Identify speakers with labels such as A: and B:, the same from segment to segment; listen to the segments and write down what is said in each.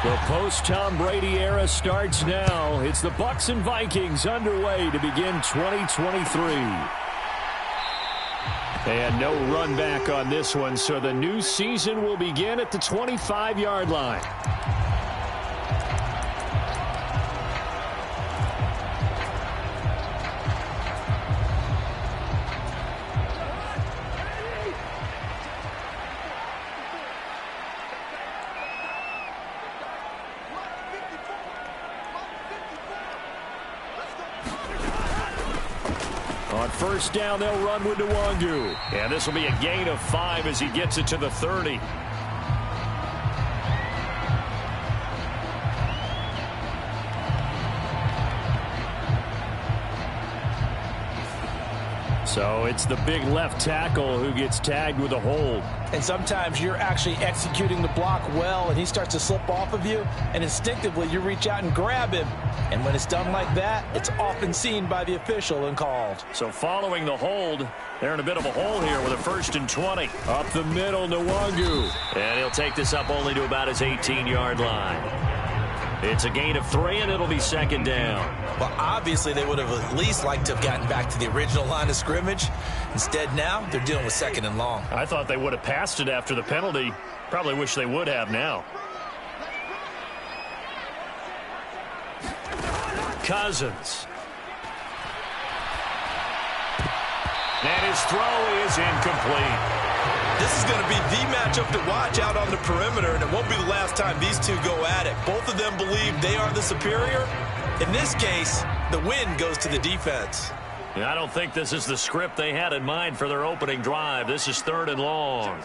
A: The post-Tom Brady era starts now. It's the Bucs and Vikings underway to begin 2023. And no run back on this one, so the new season will begin at the 25-yard line. On first down, they'll run with Nwangu. And this will be a gain of 5 as he gets it to the 30. So it's the big left tackle who gets tagged with a hold.
B: And sometimes you're actually executing the block well, and he starts to slip off of you, and instinctively you reach out and grab him. And when it's done like that, it's often seen by the official and called.
A: So following the hold, they're in a bit of a hole here with a 1st and 20. Up the middle, Nwangu. And he'll take this up only to about his 18-yard line. It's a gain of 3, and it'll be 2nd down.
B: Well, obviously they would have at least liked to have gotten back to the original line of scrimmage. Instead, now they're dealing with 2nd and long.
A: I thought they would have passed it after the penalty. Probably wish they would have now. Cousins. And his throw is incomplete.
B: This is going to be the matchup to watch out on the perimeter, and it won't be the last time these two go at it. Both of them believe they are the superior. In this case, the win goes to the defense.
A: I don't think this is the script they had in mind for their opening drive. This is 3rd and long.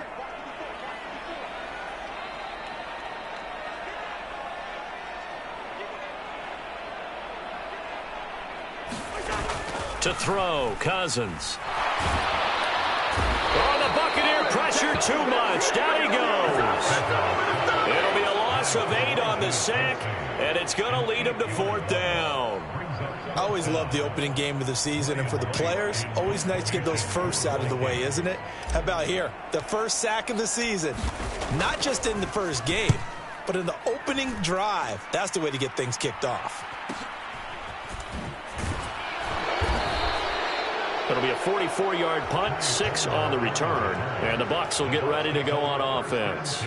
A: To throw, Cousins. Oh, the Buccaneer pressure too much. Down he goes. It'll be a loss of 8 on the sack, and it's going to lead him to 4th down.
B: I always love the opening game of the season, and for the players, always nice to get those firsts out of the way, isn't it? How about here? The first sack of the season. Not just in the first game, but in the opening drive. That's the way to get things kicked off.
A: It'll be a 44-yard punt, 6 on the return. And the Bucs will get ready to go on offense.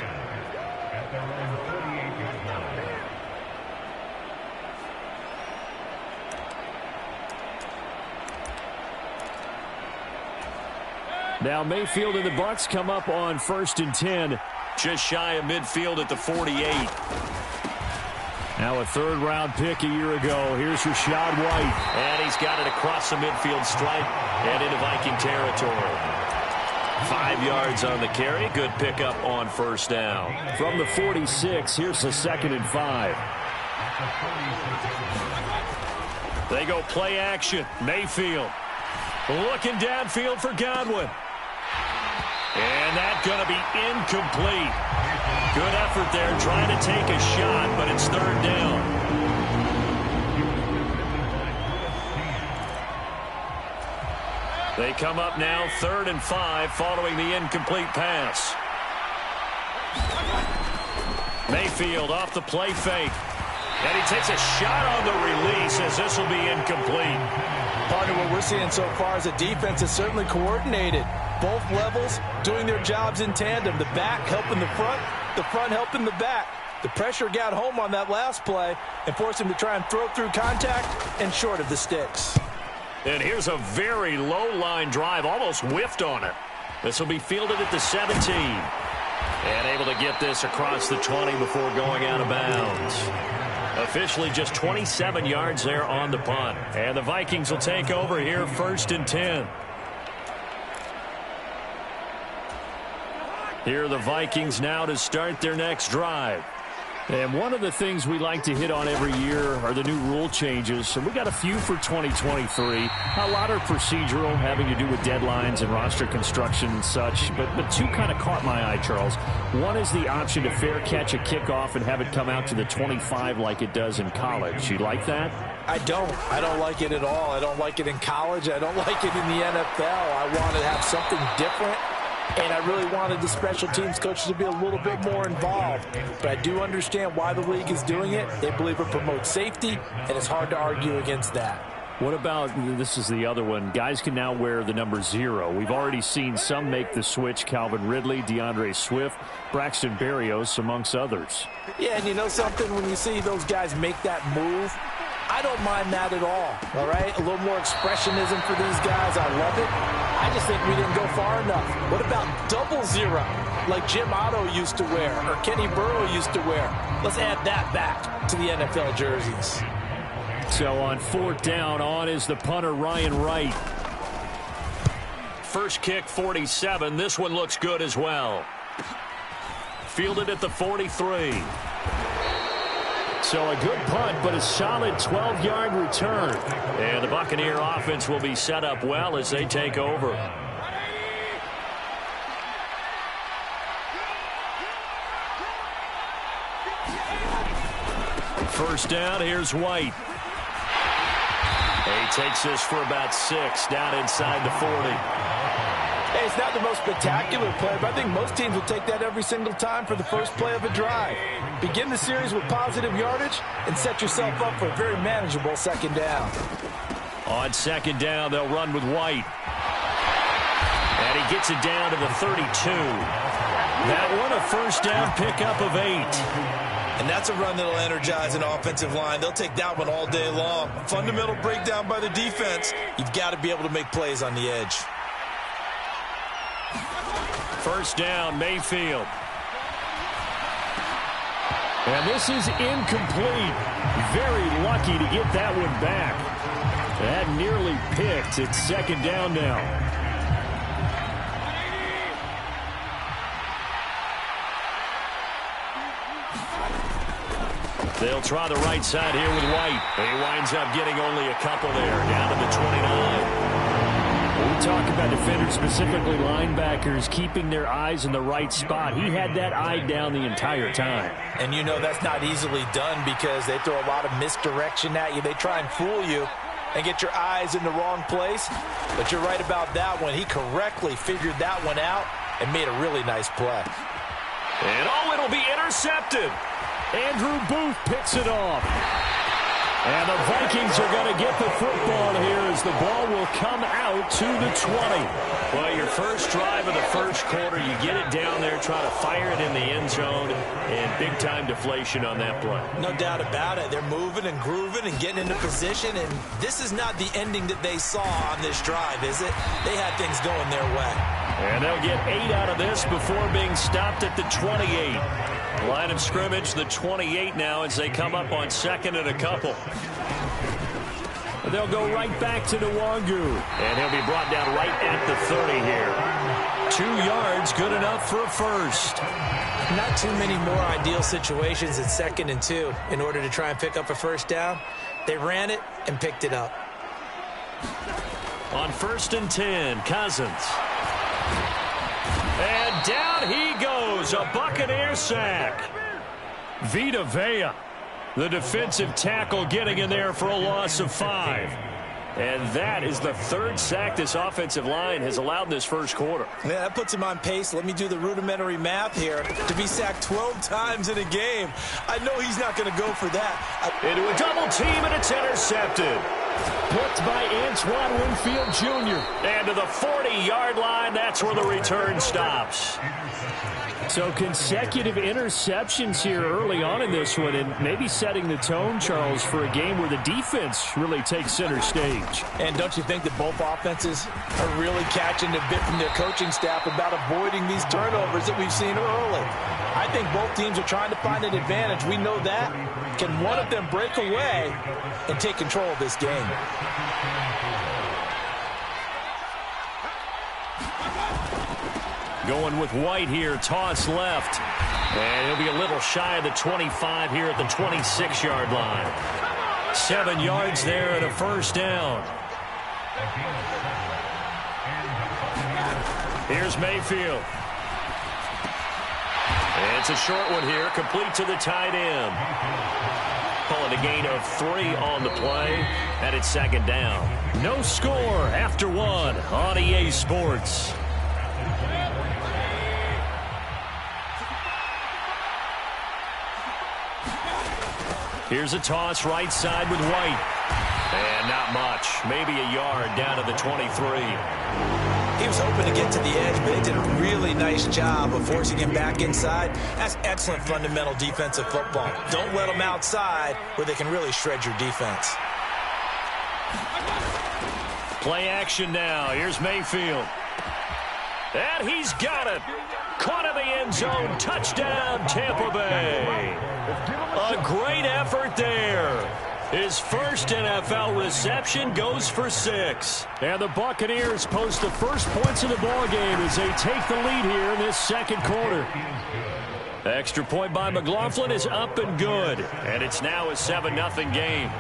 A: Now Mayfield and the Bucs come up on 1st and 10. Just shy of midfield at the 48. Now a 3rd-round pick a year ago. Here's Rachaad White. And he's got it across the midfield stripe and into Viking territory. 5 yards on the carry. Good pickup on 1st down. From the 46, here's the 2nd and 5. They go play action. Mayfield looking downfield for Godwin. And that's going to be incomplete. Good effort there trying to take a shot, but it's 3rd down. They come up now 3rd and 5 following the incomplete pass. Mayfield off the play fake. And he takes a shot on the release as this will be incomplete.
B: Part of what we're seeing so far is the defense is certainly coordinated. Both levels doing their jobs in tandem. The back helping the front helping the back. The pressure got home on that last play and forced him to try and throw through contact and short of the sticks.
A: And here's a very low line drive, almost whiffed on it. This will be fielded at the 17. And able to get this across the 20 before going out of bounds. Officially just 27 yards there on the punt. And the Vikings will take over here 1st and 10. Here are the Vikings now to start their next drive. And one of the things we like to hit on every year are the new rule changes. And we got a few for 2023. A lot are procedural, having to do with deadlines and roster construction and such. But two kind of caught my eye, Charles. One is the option to fair catch a kickoff and have it come out to the 25 like it does in college. You like that?
B: I don't like it at all. I don't like it in college. I don't like it in the NFL. I want to have something different. And I really wanted the special teams coaches to be a little bit more involved. But I do understand why the league is doing it. They believe it promotes safety, and it's hard to argue against that.
A: What about, this is the other one, guys can now wear the number 0. We've already seen some make the switch, Calvin Ridley, DeAndre Swift, Braxton Berrios, amongst others.
B: Yeah, and you know something? When you see those guys make that move, I don't mind that at all right? A little more expressionism for these guys. I love it. I just think we didn't go far enough. What about double 0, like Jim Otto used to wear or Kenny Burrow used to wear? Let's add that back to the NFL jerseys.
A: So on 4th down, on is the punter, Ryan Wright. First kick, 47. This one looks good as well. Fielded at the 43. So a good punt, but a solid 12-yard return. And the Buccaneer offense will be set up well as they take over. First down, here's White. He takes this for about 6 down inside the 40.
B: Hey, it's not the most spectacular play, but I think most teams will take that every single time for the first play of a drive. Begin the series with positive yardage and set yourself up for a very manageable 2nd down.
A: On 2nd down, they'll run with White. And he gets it down to the 32. That one, a first down pickup of 8.
B: And that's a run that'll energize an offensive line. They'll take that one all day long. Fundamental breakdown by the defense. You've got to be able to make plays on the edge.
A: First down, Mayfield. And this is incomplete. Very lucky to get that one back. That nearly picked. It's 2nd down now. They'll try the right side here with White. He winds up getting only a couple there, down to the 29. We talk about defenders, specifically linebackers, keeping their eyes in the right spot. He had that eye down the entire time.
B: And you know that's not easily done because they throw a lot of misdirection at you. They try and fool you and get your eyes in the wrong place. But you're right about that one. He correctly figured that one out and made a really nice play.
A: And it'll be intercepted. Andrew Booth picks it off. And the Vikings are going to get the football here as the ball will come out to the 20. Well, your first drive of the first quarter, you get it down there, try to fire it in the end zone, and big-time deflation on that play.
B: No doubt about it. They're moving and grooving and getting into position, and this is not the ending that they saw on this drive, is it? They had things going their way.
A: And they'll get 8 out of this before being stopped at the 28. Line of scrimmage, the 28 now as they come up on 2nd and a couple. They'll go right back to Nwangu. And he'll be brought down right at the 30 here. 2 yards, good enough for a first.
B: Not too many more ideal situations at 2nd and 2 in order to try and pick up a first down. They ran it and picked it up.
A: On 1st and 10, Cousins. And down he goes, a Buccaneer sack. Vita Vea, the defensive tackle, getting in there for a loss of 5. And that is the 3rd sack this offensive line has allowed this first quarter.
B: Yeah, that puts him on pace. Let me do the rudimentary math here. To be sacked 12 times in a game, I know he's not going to go for that.
A: Into a double team, and it's intercepted. Picked by Antoine Winfield Jr. And to the 40-yard line, that's where the return stops. So consecutive interceptions here early on in this one, and maybe setting the tone, Charles, for a game where the defense really takes center stage.
B: And don't you think that both offenses are really catching a bit from their coaching staff about avoiding these turnovers that we've seen early? I think both teams are trying to find an advantage. We know that. Can one of them break away and take control of this game?
A: Going with White here, toss left. And he'll be a little shy of the 25 here at the 26-yard line. 7 yards there and a first down. Here's Mayfield. And it's a short one here, complete to the tight end. Calling a gain of 3 on the play, and it's 2nd down. No score after 1 on EA Sports. Here's a toss right side with White. And not much. Maybe a yard down to the 23.
B: He was hoping to get to the edge, but they did a really nice job of forcing him back inside. That's excellent fundamental defensive football. Don't let them outside where they can really shred your defense.
A: Play action now. Here's Mayfield. And he's got it. Caught in the end zone. Touchdown, Tampa Bay. A great effort there. His first NFL reception goes for 6. And the Buccaneers post the first points of the ballgame as they take the lead here in this second quarter. Extra point by McLaughlin is up and good. And it's now a 7-0 game.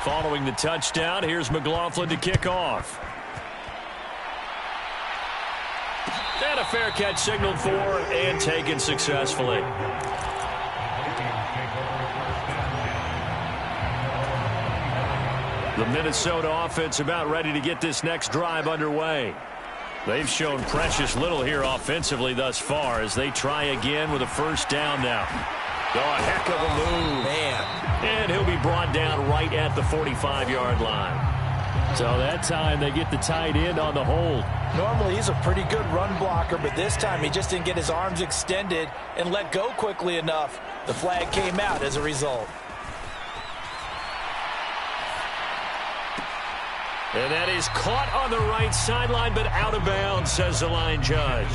A: Following the touchdown, here's McLaughlin to kick off. And a fair catch signaled for and taken successfully. The Minnesota offense about ready to get this next drive underway. They've shown precious little here offensively thus far as they try again with a first down now. Oh, a heck of a move.
B: Man.
A: And he'll be brought down right at the 45-yard line. So that time they get the tight end on the hold.
B: Normally he's a pretty good run blocker, but this time he just didn't get his arms extended and let go quickly enough. The flag came out as a result.
A: And that is caught on the right sideline, but out of bounds, says the line judge.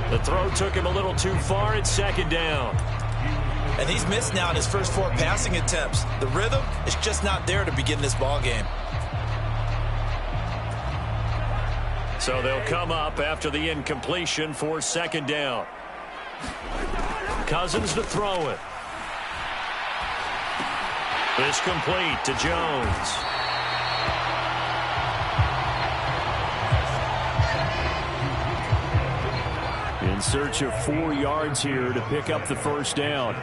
A: The throw took him a little too far. It's second down.
B: And he's missed now in his first 4 passing attempts. The rhythm is just not there to begin this ball game.
A: So they'll come up after the incompletion for second down. Cousins to throw it. This complete to Jones. In search of 4 yards here to pick up the first down.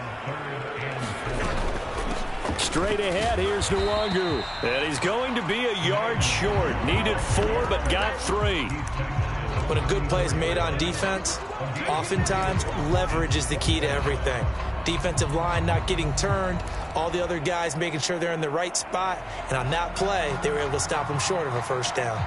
A: Straight ahead, here's Nwangu. And he's going to be a yard short. Needed 4, but got 3.
B: When a good play is made on defense, oftentimes leverage is the key to everything. Defensive line not getting turned, all the other guys making sure they're in the right spot, and on that play, they were able to stop him short of a first down.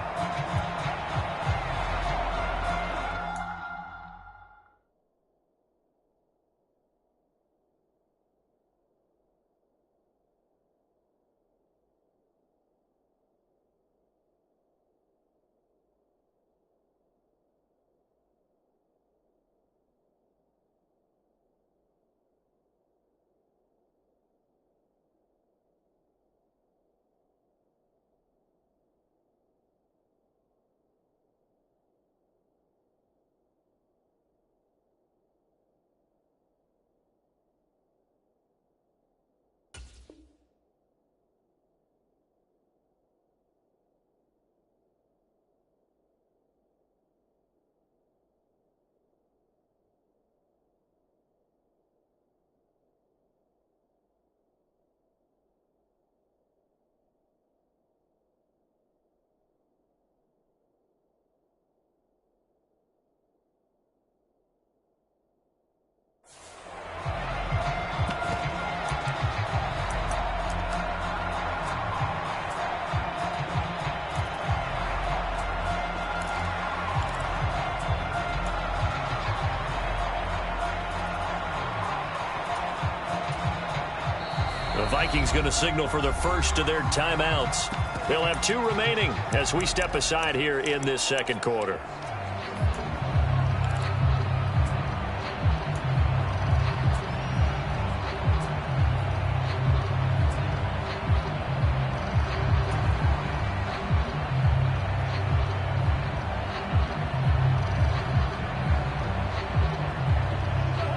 A: The Vikings going to signal for the first of their timeouts. They'll have 2 remaining as we step aside here in this second quarter.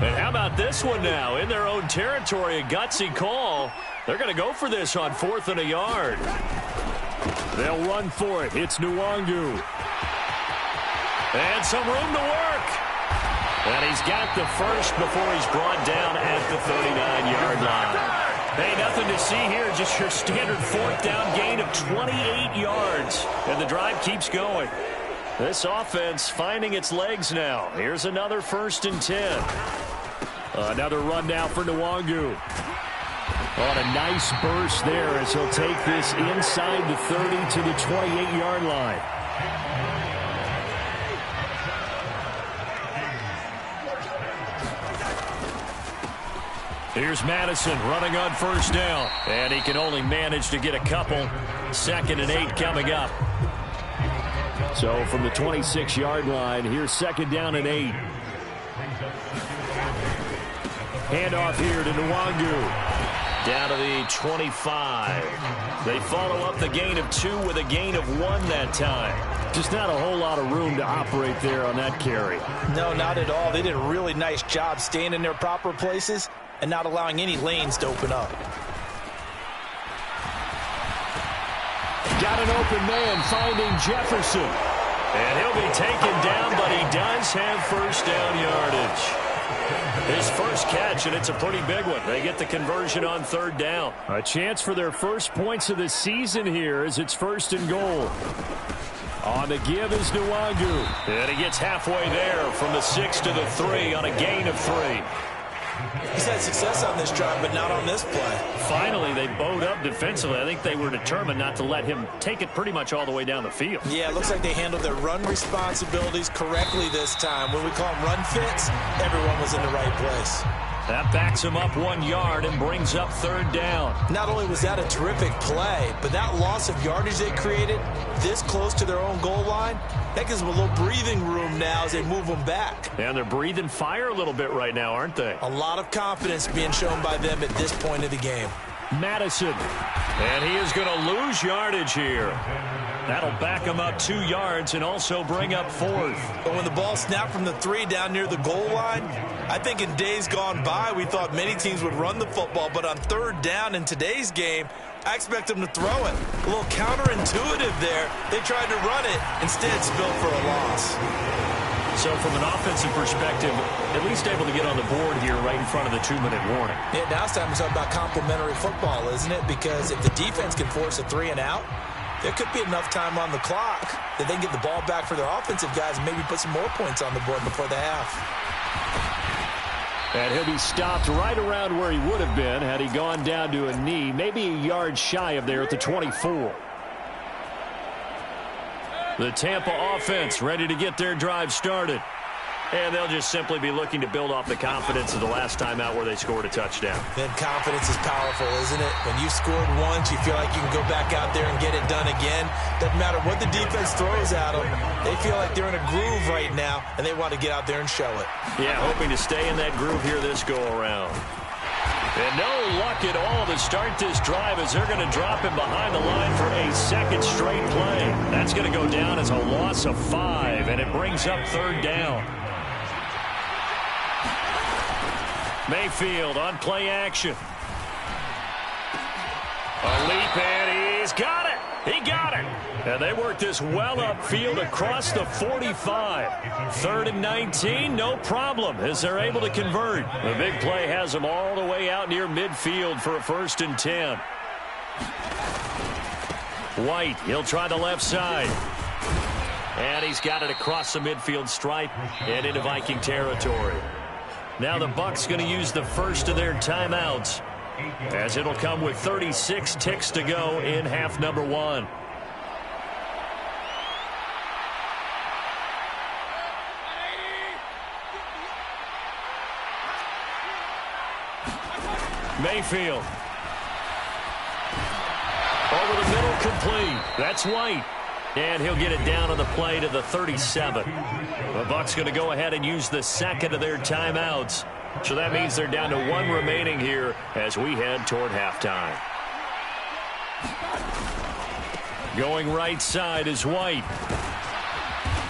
A: And how about this one now? In their own territory, a gutsy call. They're going to go for this on 4th and a yard. They'll run for it. It's Nwangu. And some room to work. And he's got the first before he's brought down at the 39-yard line. Hey, nothing to see here. Just your standard 4th down gain of 28 yards. And the drive keeps going. This offense finding its legs now. Here's another 1st and 10. Another run now for Nwangu. On a nice burst there as he'll take this inside the 30 to the 28-yard line. Here's Madison running on first down. And he can only manage to get a couple. 2nd and 8 coming up. So from the 26-yard line, here's 2nd down and 8. Handoff here to Nwangu. Down to the 25. They follow up the gain of 2 with a gain of 1 that time. Just not a whole lot of room to operate there on that carry.
B: No, not at all. They did a really nice job staying in their proper places and not allowing any lanes to open up.
A: Got an open man finding Jefferson. And he'll be taken down, but he does have first down yardage. His first catch, and it's a pretty big one. They get the conversion on 3rd down. A chance for their first points of the season here as it's 1st and goal. On the give is Nwangu. And he gets halfway there from the 6 to the 3 on a gain of 3.
B: He's had success on this drive, but not on this play.
A: Finally, they bowed up defensively. I think they were determined not to let him take it pretty much all the way down the field.
B: Yeah, it looks like they handled their run responsibilities correctly this time. When we call them run fits, everyone was in the right place.
A: That backs him up 1 yard and brings up 3rd down.
B: Not only was that a terrific play, but that loss of yardage they created this close to their own goal line, that gives them a little breathing room now as they move them back.
A: And they're breathing fire a little bit right now, aren't they?
B: A lot of confidence being shown by them at this point of the game.
A: Madison. And he is going to lose yardage here. That'll back him up 2 yards and also bring up 4th.
B: But when the ball snapped from the 3 down near the goal line, I think in days gone by, we thought many teams would run the football. But on 3rd down in today's game, I expect them to throw it. A little counterintuitive there. They tried to run it, instead spilled for a loss.
A: So from an offensive perspective, at least able to get on the board here right in front of the 2-minute warning.
B: Yeah, now it's time to talk about complementary football, isn't it? Because if the defense can force a 3 and out, there could be enough time on the clock that they can get the ball back for their offensive guys and maybe put some more points on the board before the half.
A: And he'll be stopped right around where he would have been had he gone down to a knee, maybe a yard shy of there at the 24. The Tampa offense ready to get their drive started. And they'll just simply be looking to build off the confidence of the last time out where they scored a touchdown.
B: Then confidence is powerful, isn't it? When you scored once, you feel like you can go back out there and get it done again. Doesn't matter what the defense throws at them. They feel like they're in a groove right now, and they want to get out there and show it.
A: Yeah, hoping to stay in that groove here this go-around. And no luck at all to start this drive as they're going to drop him behind the line for a 2nd straight play. That's going to go down as a loss of 5, and it brings up 3rd down. Mayfield on play action. A leap, and he's got it. He got it. And they work this well upfield across the 45. 3rd and 19, no problem, as they're able to convert. The big play has them all the way out near midfield for a 1st and 10. White, he'll try the left side. And he's got it across the midfield stripe and into Viking territory. Now the Bucs going to use the first of their timeouts, as it'll come with 36 ticks to go in half number 1. Mayfield. Over the middle, complete. That's White. And he'll get it down on the play to the 37. The Bucs going to go ahead and use the 2nd of their timeouts. So that means they're down to 1 remaining here as we head toward halftime. Going right side is White.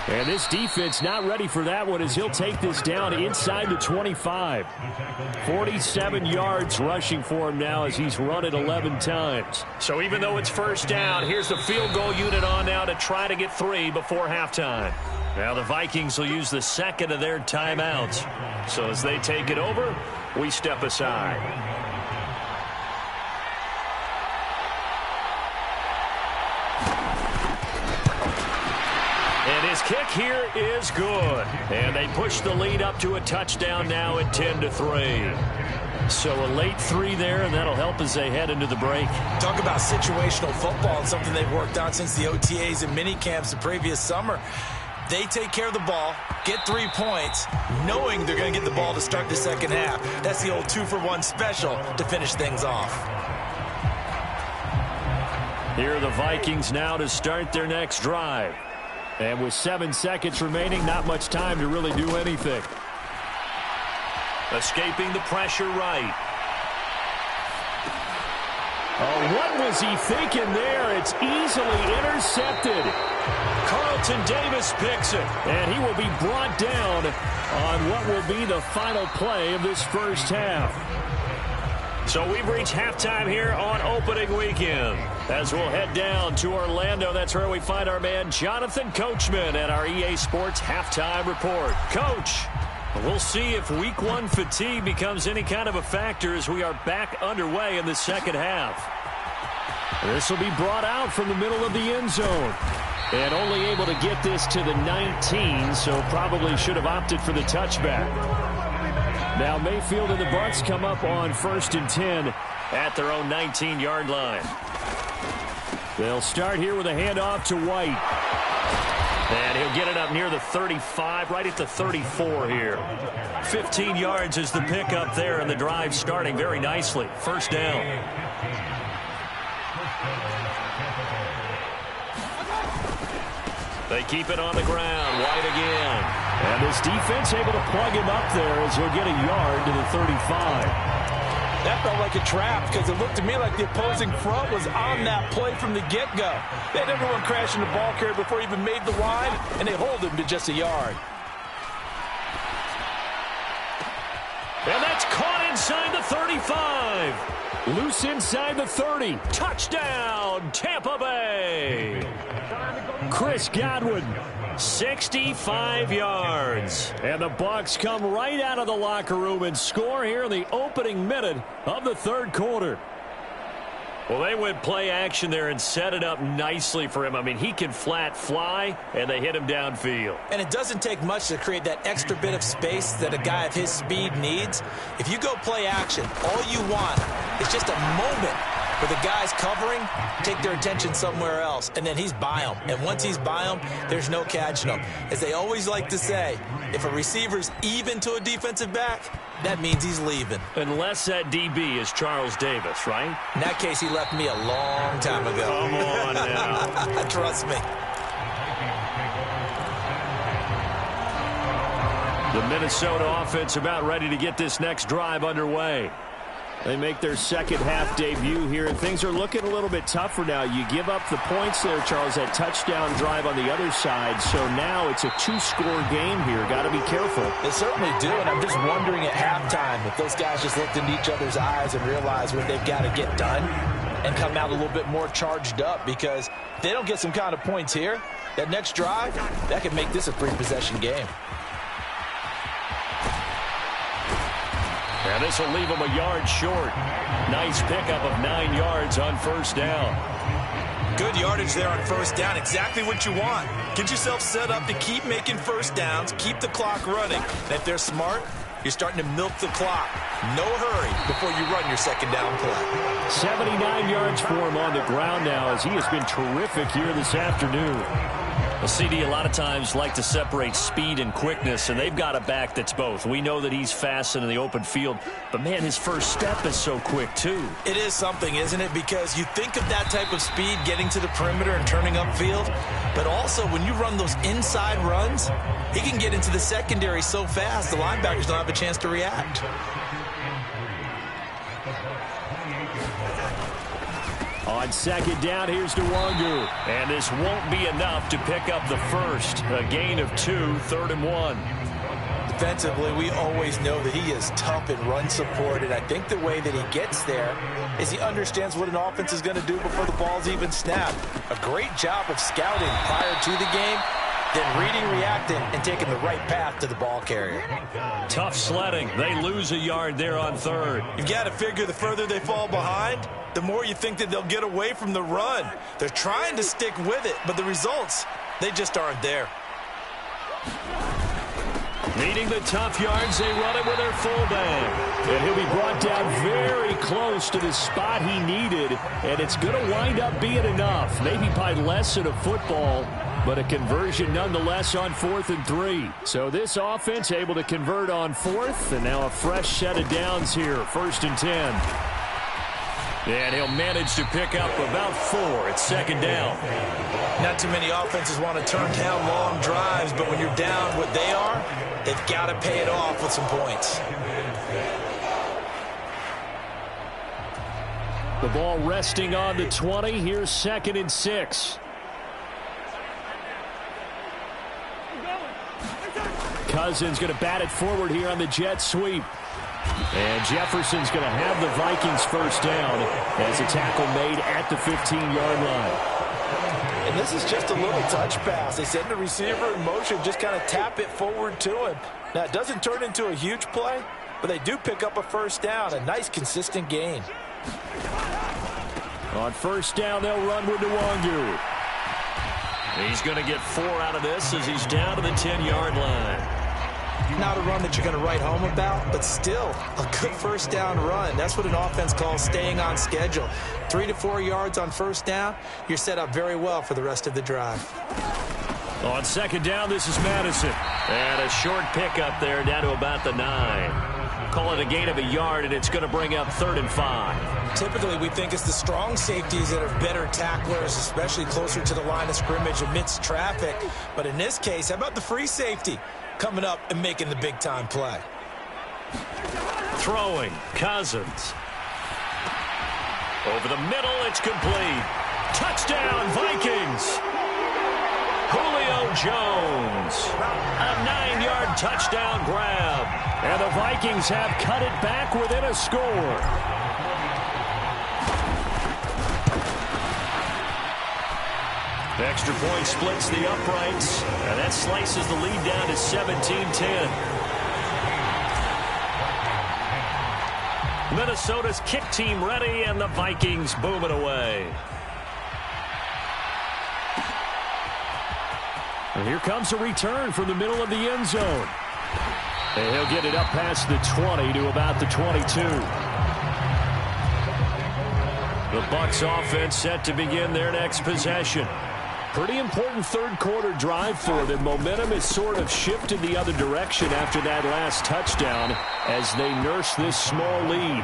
A: And this defense not ready for that one as he'll take this down inside the 25. 47 yards rushing for him now as he's run it 11 times. So even though it's 1st down, here's the field goal unit on now to try to get 3 before halftime. Now the Vikings will use the 2nd of their timeouts. So as they take it over, we step aside. And his kick here is good. And they push the lead up to a touchdown now at 10-3. So a late 3 there, and that'll help help as they head into the break.
B: Talk about situational football and something they've worked on since the OTAs and mini camps the previous summer. They take care of the ball, get 3 points, knowing they're going to get the ball to start the second half. That's the old 2-for-1 special to finish things off.
A: Here are the Vikings now to start their next drive. And with 7 seconds remaining, not much time to really do anything. Escaping the pressure right. Oh, what was he thinking there? It's easily intercepted. Carlton Davis picks it, and he will be brought down on what will be the final play of this first half. So we've reached halftime here on opening weekend. As we'll head down to Orlando, that's where we find our man Jonathan Coachman at our EA Sports Halftime Report. Coach, we'll see if Week 1 fatigue becomes any kind of a factor as we are back underway in the second half. This will be brought out from the middle of the end zone. And only able to get this to the 19, so probably should have opted for the touchback. Now Mayfield and the Bucs come up on 1st and 10 at their own 19-yard line. They'll start here with a handoff to White. And he'll get it up near the 35, right at the 34 here. 15 yards is the pickup there, and the drive starting very nicely. First down. They keep it on the ground. White again. And this defense able to plug him up there as he'll get a yard to the 35.
B: That felt like a trap because it looked to me like the opposing front was on that play from the get-go. They had everyone crashing the ball carrier before he even made the line, and they hold him to just a yard.
A: And that's caught inside the 35. Loose inside the 30. Touchdown, Tampa Bay. Chris Godwin, 65 yards. And the Bucs come right out of the locker room and score here in the opening minute of the third quarter. Well, they went play action there and set it up nicely for him. I mean, he can flat fly, and they hit him downfield.
B: And it doesn't take much to create that extra bit of space that a guy of his speed needs. If you go play action, all you want is just a moment where the guys covering take their attention somewhere else, and then he's by them. And once he's by them, there's no catching them. As they always like to say, if a receiver's even to a defensive back, that means he's leaving.
A: Unless that DB is Charles Davis, right?
B: In that case, he left me a long time ago.
A: Come on now.
B: Trust me.
A: The Minnesota offense about ready to get this next drive underway. They make their second half debut here, and things are looking a little bit tougher now. You give up the points there, Charles, that touchdown drive on the other side. So now it's a 2-score game here. Got to be careful.
B: They certainly do, and I'm just wondering at halftime if those guys just looked into each other's eyes and realized what they've got to get done and come out a little bit more charged up, because if they don't get some kind of points here, that next drive, that could make this a 3-possession game.
A: And this will leave him a yard short. Nice pickup of 9 yards on first down.
B: Good yardage there on first down. Exactly what you want. Get yourself set up to keep making first downs, keep the clock running. And if they're smart, you're starting to milk the clock. No hurry before you run your second down play.
A: 79 yards for him on the ground now, as he has been terrific here this afternoon. Well, CD, a lot of times like to separate speed and quickness, and they've got a back that's both. We know that he's fast in the open field, but, man, his first step is so quick, too.
B: It is something, isn't it? Because you think of that type of speed getting to the perimeter and turning upfield, but also when you run those inside runs, he can get into the secondary so fast the linebackers don't have a chance to react.
A: On second down, here's Nwangu. And this won't be enough to pick up the first. A gain of 2, 3rd and 1.
B: Defensively, we always know that he is tough in run support, and I think the way that he gets there is he understands what an offense is going to do before the ball's even snapped. A great job of scouting prior to the game, then reading, reacting, and taking the right path to the ball carrier.
A: Tough sledding. They lose a yard there on 3rd.
B: You've got to figure the further they fall behind, the more you think that they'll get away from the run. They're trying to stick with it, but the results, they just aren't there.
A: Needing the tough yards, they run it with their fullback. And he'll be brought down very close to the spot he needed, and it's going to wind up being enough. Maybe by less than a football, but a conversion nonetheless on 4th and 3. So this offense able to convert on 4th, and now a fresh set of downs here, 1st and 10. And he'll manage to pick up about 4. It's 2nd down.
B: Not too many offenses want to turn down long drives, but when you're down what they are, they've got to pay it off with some points.
A: The ball resting on the 20. Here's 2nd and 6. Cousins going to bat it forward here on the jet sweep. And Jefferson's going to have the Vikings first down as a tackle made at the 15-yard line.
B: And this is just a little touch pass. They send the receiver in motion, just kind of tap it forward to him. Now, it doesn't turn into a huge play, but they do pick up a first down, a nice, consistent gain.
A: On first down, they'll run with Nwangu. He's going to get 4 out of this as he's down to the 10-yard line.
B: Not a run that you're going to write home about, but still a good first down run. That's what an offense calls staying on schedule. 3 to 4 yards on first down, you're set up very well for the rest of the drive.
A: On 2nd down, this is Madison. And a short pickup there down to about the 9. Call it a gain of a yard, and it's going to bring up 3rd and 5.
B: Typically, we think it's the strong safeties that are better tacklers, especially closer to the line of scrimmage amidst traffic. But in this case, how about the free safety coming up and making the big-time play?
A: Throwing, Cousins. Over the middle, it's complete. Touchdown, Vikings. Julio Jones. A 9-yard touchdown grab. And the Vikings have cut it back within a score. The extra point splits the uprights, and that slices the lead down to 17-10. Minnesota's kick team ready, and the Vikings booming away. And here comes a return from the middle of the end zone. And he'll get it up past the 20 to about the 22. The Bucs offense set to begin their next possession. Pretty important third-quarter drive for them. Momentum has sort of shifted the other direction after that last touchdown as they nurse this small lead.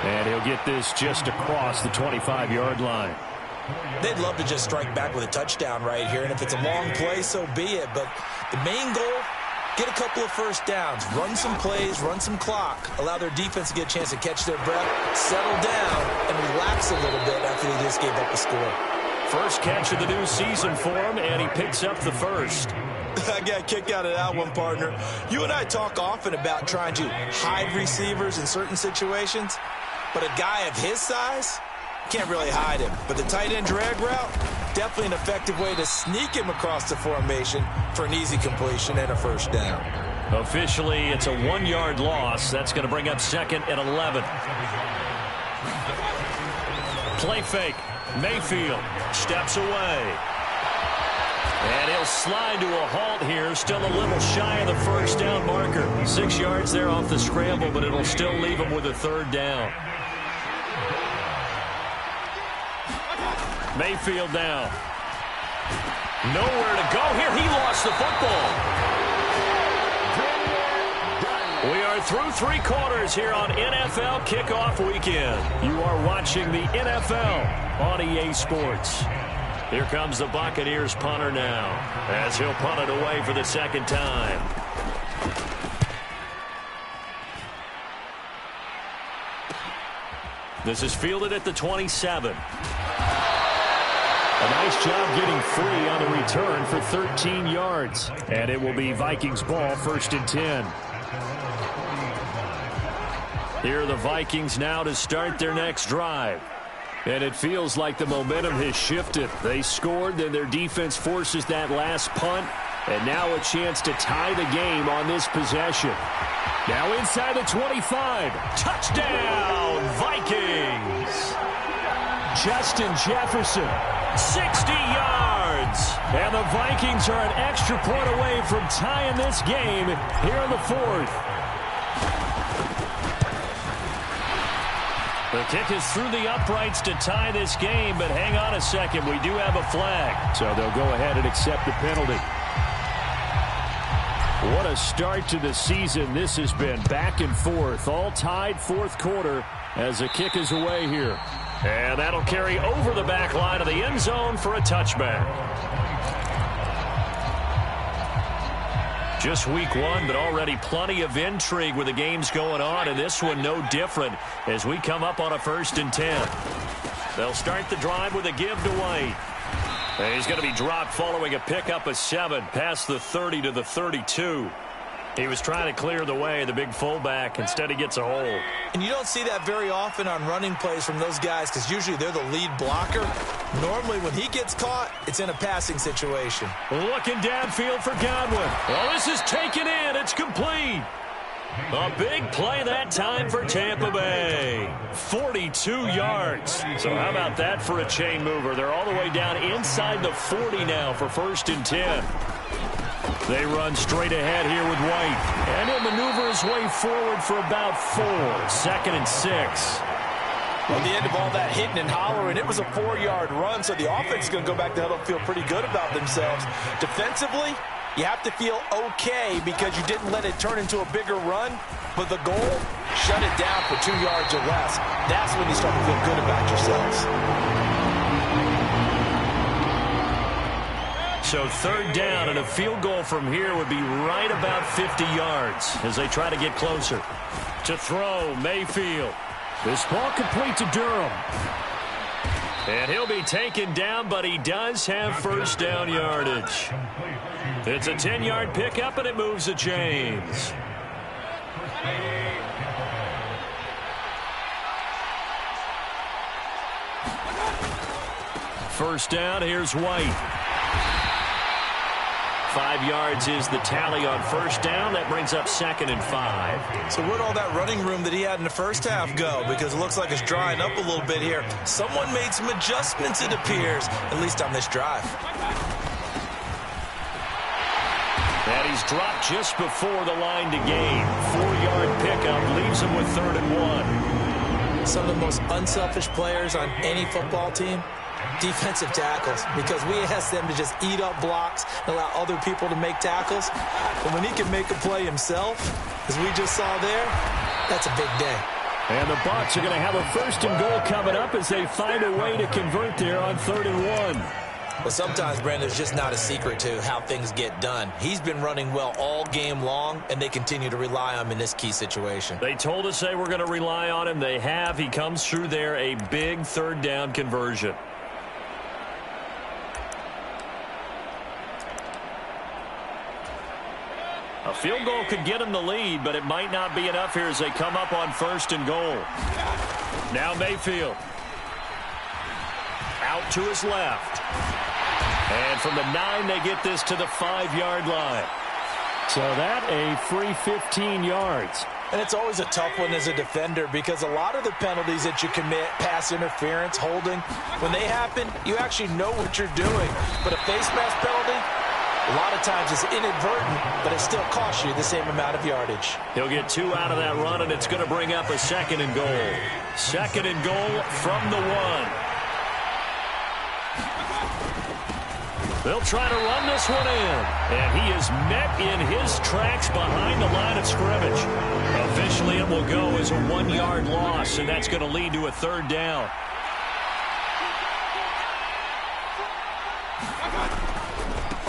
A: And he'll get this just across the 25-yard line.
B: They'd love to just strike back with a touchdown right here, and if it's a long play, so be it. But the main goal, get a couple of first downs, run some plays, run some clock, allow their defense to get a chance to catch their breath, settle down, and relax a little bit after they just gave up a score.
A: First catch of the new season for him, and he picks up the first.
B: I got a kick out of that one, partner. You and I talk often about trying to hide receivers in certain situations, but a guy of his size can't really hide him. But the tight end drag route, definitely an effective way to sneak him across the formation for an easy completion and a first down.
A: Officially, it's a 1-yard loss. That's going to bring up 2nd and 11. Play fake. Mayfield steps away. And he'll slide to a halt here. Still a little shy of the first down marker. 6 yards there off the scramble, but it'll still leave him with a 3rd down. Mayfield now. Nowhere to go here. He lost the football. We are through 3 quarters here on NFL Kickoff Weekend. You are watching the NFL on EA Sports. Here comes the Buccaneers punter now as he'll punt it away for the 2nd time. This is fielded at the 27. A nice job getting free on the return for 13 yards. And it will be Vikings ball, 1st and 10. Here are the Vikings now to start their next drive. And it feels like the momentum has shifted. They scored, then their defense forces that last punt. And now a chance to tie the game on this possession. Now inside the 25. Touchdown, Vikings! Justin Jefferson 60 yards. And the Vikings are an extra point away from tying this game here in the fourth. The kick is through the uprights to tie this game, but hang on a second. We do have a flag. So they'll go ahead and accept the penalty. What a start to the season this has been. Back and forth, all tied fourth quarter as the kick is away here. And that'll carry over the back line of the end zone for a touchback. Just week one, but already plenty of intrigue with the games going on, and this one no different as we come up on a 1st and 10. They'll start the drive with a give to White. And he's going to be dropped following a pickup of 7 past the 30 to the 32. He was trying to clear the way, the big fullback. Instead, he gets a hole.
B: And you don't see that very often on running plays from those guys because usually they're the lead blocker. Normally, when he gets caught, it's in a passing situation.
A: Looking downfield for Godwin. Oh, this is taken in. It's complete. A big play that time for Tampa Bay. 42 yards. So how about that for a chain mover? They're all the way down inside the 40 now for 1st and 10. They run straight ahead here with White. And he'll maneuver his way forward for about 4. 2nd and 6.
B: At the end of all that hitting and hollering, it was a 4-yard run, so the offense is going to go back to huddle and feel pretty good about themselves. Defensively, you have to feel okay because you didn't let it turn into a bigger run, but the goal, shut it down for 2 yards or less. That's when you start to feel good about yourselves.
A: So 3rd down, and a field goal from here would be right about 50 yards as they try to get closer. To throw, Mayfield. This ball complete to Durham. And he'll be taken down, but he does have 1st down yardage. It's a 10-yard pickup, and it moves the chains. First down, here's White. 5 yards is the tally on 1st down. That brings up 2nd and 5.
B: So where'd all that running room that he had in the first half go? Because it looks like it's drying up a little bit here. Someone made some adjustments, it appears, at least on this drive.
A: And he's dropped just before the line to gain. 4-yard pickup leaves him with 3rd and 1.
B: Some of the most unselfish players on any football team, defensive tackles, because we ask them to just eat up blocks and allow other people to make tackles. And when he can make a play himself, as we just saw there, that's a big day.
A: And the Bucs are going to have a 1st and goal coming up as they find a way to convert there on 3rd and 1.
B: But sometimes, Brandon, there's just not a secret to how things get done. He's been running well all game long, and they continue to rely on him in this key situation.
A: They told us they were going to rely on him. They have. He comes through there, a big 3rd down conversion. A field goal could get him the lead, but it might not be enough here as they come up on 1st and goal. Now Mayfield. Out to his left. And from the 9, they get this to the 5-yard line. So that a free 15 yards.
B: And it's always a tough one as a defender because a lot of the penalties that you commit, pass interference, holding, when they happen, you actually know what you're doing. But a face mask penalty, a lot of times it's inadvertent, but it still costs you the same amount of yardage.
A: He'll get 2 out of that run, and it's going to bring up a 2nd and goal. 2nd and goal from the 1. They'll try to run this one in. And he is met in his tracks behind the line of scrimmage. Officially, it will go as a 1-yard loss, and that's going to lead to a 3rd down.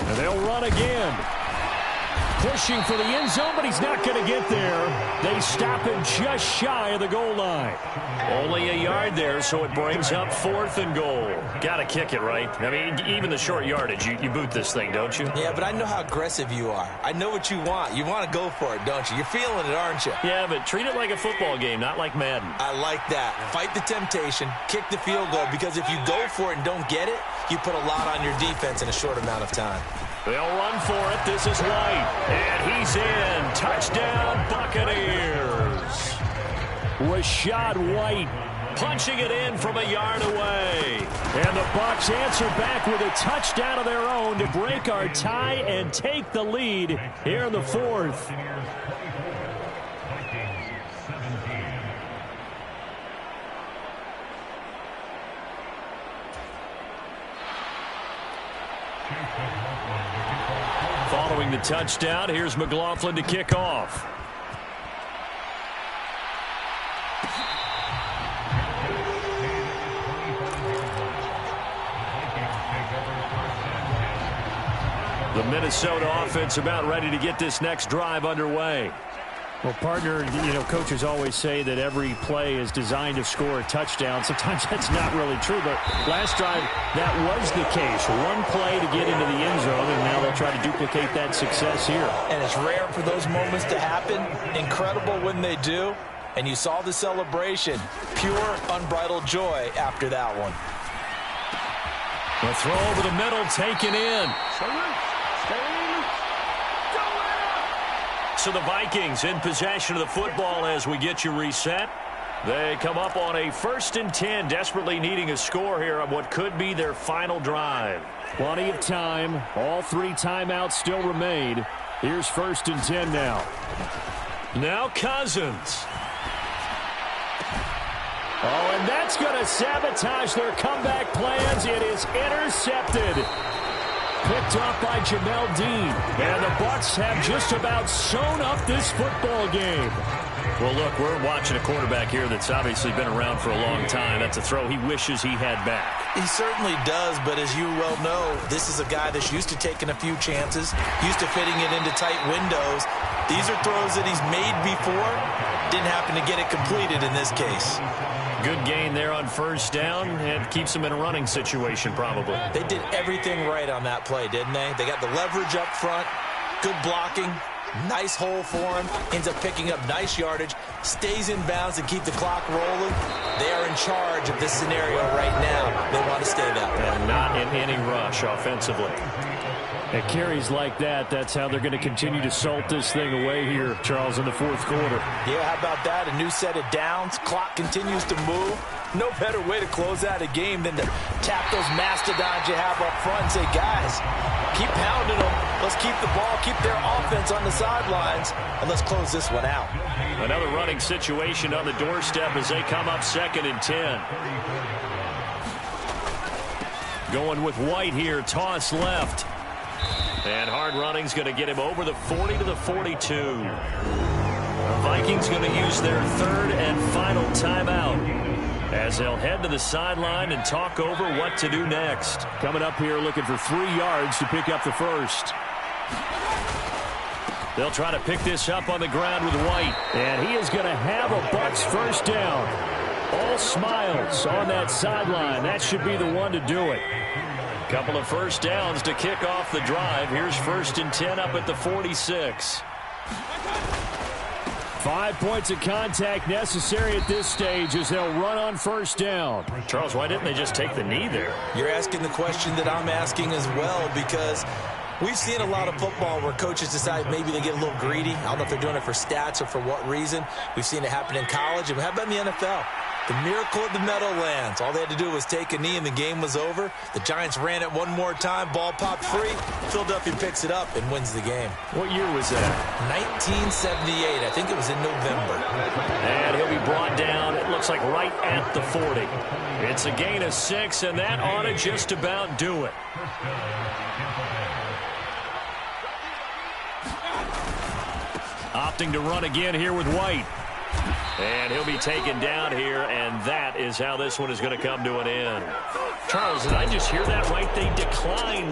A: And they'll run again. Pushing for the end zone, but he's not going to get there. They stop him just shy of the goal line. Only a yard there, so it brings up 4th and goal. Got to kick it, right? I mean, even the short yardage, you boot this thing, don't you?
B: Yeah, but I know how aggressive you are. I know what you want. You want to go for it, don't you? You're feeling it, aren't you?
A: Yeah, but treat it like a football game, not like Madden.
B: I like that. Fight the temptation, kick the field goal, because if you go for it and don't get it, you put a lot on your defense in a short amount of time.
A: They'll run for it. This is White. And he's in. Touchdown, Buccaneers. Rashad White punching it in from a yard away. And the Bucs answer back with a touchdown of their own to break our tie and take the lead here in the fourth. Following the touchdown, here's McLaughlin to kick off. The Minnesota offense about ready to get this next drive underway. Well, partner, coaches always say that every play is designed to score a touchdown. Sometimes that's not really true, but last drive, that was the case. One play to get into the end zone, and now they'll try to duplicate that success here.
B: And it's rare for those moments to happen. Incredible when they do. And you saw the celebration. Pure, unbridled joy after that one.
A: The throw over the middle, taken in. So the Vikings in possession of the football as we get you reset. They come up on a 1st and 10, desperately needing a score here on what could be their final drive. Plenty of time. All 3 timeouts still remain. Here's 1st and 10 now. Now Cousins. Oh, and that's going to sabotage their comeback plans. It is intercepted. Picked off by Jamel Dean. And the Bucs have just about sewn up this football game. Well, look, we're watching a quarterback here that's obviously been around for a long time. That's a throw he wishes he had back.
B: He certainly does, but as you well know, this is a guy that's used to taking a few chances, used to fitting it into tight windows. These are throws that he's made before. Didn't happen to get it completed in this case.
A: Good gain there on 1st down, and keeps them in a running situation probably.
B: They did everything right on that play, didn't they? They got the leverage up front, good blocking, nice hole for him, ends up picking up nice yardage, stays in bounds to keep the clock rolling. They are in charge of this scenario right now. They want to stay that way.
A: And not in any rush offensively. At carries like that, that's how they're going to continue to salt this thing away here, Charles, in the 4th quarter.
B: Yeah, how about that? A new set of downs. Clock continues to move. No better way to close out a game than to tap those mastodons you have up front and say, guys, keep pounding them. Let's keep the ball, keep their offense on the sidelines, and let's close this one out.
A: Another running situation on the doorstep as they come up 2nd and 10. Going with White here, toss left. And hard running's going to get him over the 40 to the 42. The Vikings going to use their 3rd and final timeout as they'll head to the sideline and talk over what to do next. Coming up here looking for 3 yards to pick up the 1st. They'll try to pick this up on the ground with White. And he is going to have a Bucs 1st down. All smiles on that sideline. That should be the one to do it. Couple of 1st downs to kick off the drive. Here's 1st and 10 up at the 46. 5 points of contact necessary at this stage as they'll run on 1st down. Charles, why didn't they just take the knee there?
B: You're asking the question that I'm asking as well, because we've seen a lot of football where coaches decide maybe they get a little greedy. I don't know if they're doing it for stats or for what reason. We've seen it happen in college. And how about in the NFL? The miracle of the Meadowlands. All they had to do was take a knee and the game was over. The Giants ran it one more time. Ball popped free. Philadelphia picks it up and wins the game.
A: What year was that?
B: 1978. I think it was in November.
A: And he'll be brought down, it looks like right at the 40. It's a gain of 6, and that ought to just about do it. Opting to run again here with White. And he'll be taken down here, and that is how this one is going to come to an end. Charles, did I just hear that right? They declined